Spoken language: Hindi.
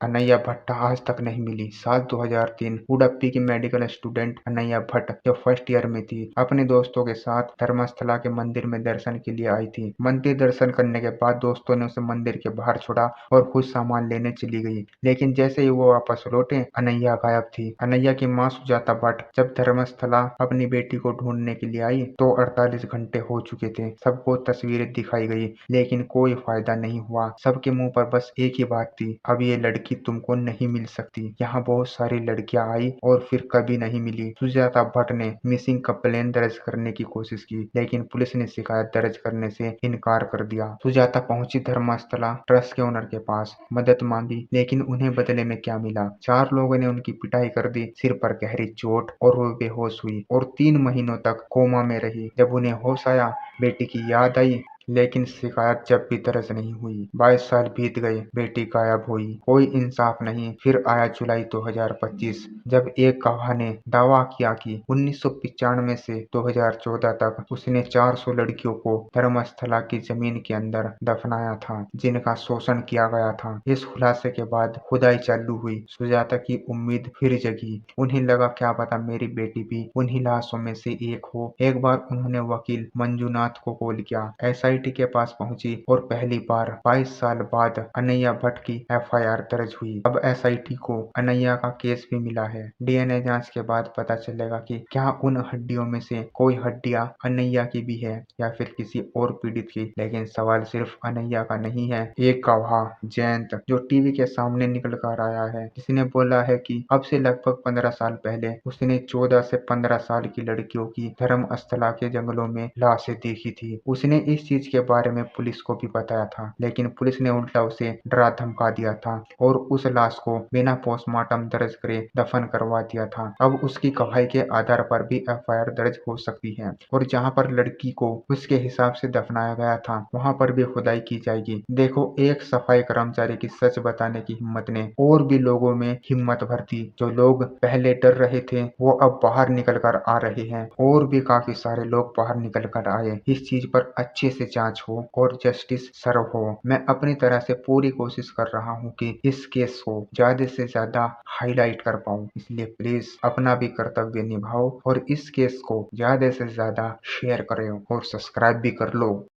अनैया भट्ट आज तक नहीं मिली। साल 2003 उडुपी की मेडिकल स्टूडेंट अनैया भट्ट जो फर्स्ट ईयर में थी, अपने दोस्तों के साथ धर्मस्थला के मंदिर में दर्शन के लिए आई थी। मंदिर दर्शन करने के बाद दोस्तों ने उसे मंदिर के बाहर छोड़ा और कुछ सामान लेने चली गई, लेकिन जैसे ही वो वापस लौटे अनैया गायब थी। अनैया की मां सुजाता भट्ट जब धर्मस्थला अपनी बेटी को ढूंढने के लिए आई तो 48 घंटे हो चुके थे। सबको तस्वीरें दिखाई गई, लेकिन कोई फायदा नहीं हुआ। सबके मुंह पर बस एक ही बात थी, अब ये लड़की तुमको नहीं मिल सकती। यहाँ बहुत सारी लड़कियां आई और फिर कभी नहीं मिली। सुजाता भट्ट ने मिसिंग कंप्लेन दर्ज करने की कोशिश की, लेकिन पुलिस ने शिकायत दर्ज करने से इनकार कर दिया। सुजाता पहुंची धर्मस्थला ट्रस्ट के ओनर के पास, मदद मांगी, लेकिन उन्हें बदले में क्या मिला? 4 लोगों ने उनकी पिटाई कर दी, सिर पर गहरी चोट, और वो बेहोश हुई और 3 महीनों तक कोमा में रही। जब उन्हें होश आया, बेटी की याद आई, लेकिन शिकायत जब भी दर्ज नहीं हुई। 22 साल बीत गए, बेटी गायब हुई, कोई इंसाफ नहीं। फिर आया जुलाई 2025, जब एक गवाह ने दावा किया कि 1995 से 2014 तक उसने 400 लड़कियों को धर्मस्थला की जमीन के अंदर दफनाया था, जिनका शोषण किया गया था। इस खुलासे के बाद खुदाई चालू हुई। सुजाता की उम्मीद फिर जगी। उन्हें लगा क्या पता मेरी बेटी भी उन्हीं लाशों में से एक हो। एक बार उन्होंने वकील मंजूनाथ को कॉल किया, एसआईटी के पास पहुंची और पहली बार 22 साल बाद अनैया भट्ट की एफआईआर दर्ज हुई। अब एसआईटी को अनैया का केस भी मिला है। डीएनए जांच के बाद पता चलेगा कि क्या उन हड्डियों में से कोई हड्डियां अनैया की भी है या फिर किसी और पीड़ित की। लेकिन सवाल सिर्फ अनैया का नहीं है। एक गवाह जयंत जो टीवी के सामने निकल कर आया है, जिसने बोला है कि अब से लगभग 15 साल पहले उसने 14 से 15 साल की लड़कियों की धर्मस्थला के जंगलों में लाशें देखी थी। उसने इस चीज के बारे में पुलिस को भी बताया था, लेकिन पुलिस ने उल्टा उसे डरा धमका दिया था और उस लाश को बिना पोस्टमार्टम दर्ज करे दफन करवा दिया था। अब उसकी गवाही के आधार पर भी एफआईआर दर्ज हो सकती है और जहां पर लड़की को उसके हिसाब से दफनाया गया था वहां पर भी खुदाई की जाएगी। देखो, एक सफाई कर्मचारी की सच बताने की हिम्मत ने और भी लोगों में हिम्मत भर दी। जो लोग पहले डर रहे थे वो अब बाहर निकल कर आ रहे हैं और भी काफी सारे लोग बाहर निकल कर आए। इस चीज पर अच्छे से जांच हो और जस्टिस सर्व हो। मैं अपनी तरह से पूरी कोशिश कर रहा हूं कि इस केस को ज्यादा से ज्यादा हाईलाइट कर पाऊं, इसलिए प्लीज अपना भी कर्तव्य निभाओ और इस केस को ज्यादा से ज्यादा शेयर करें और सब्सक्राइब भी कर लो।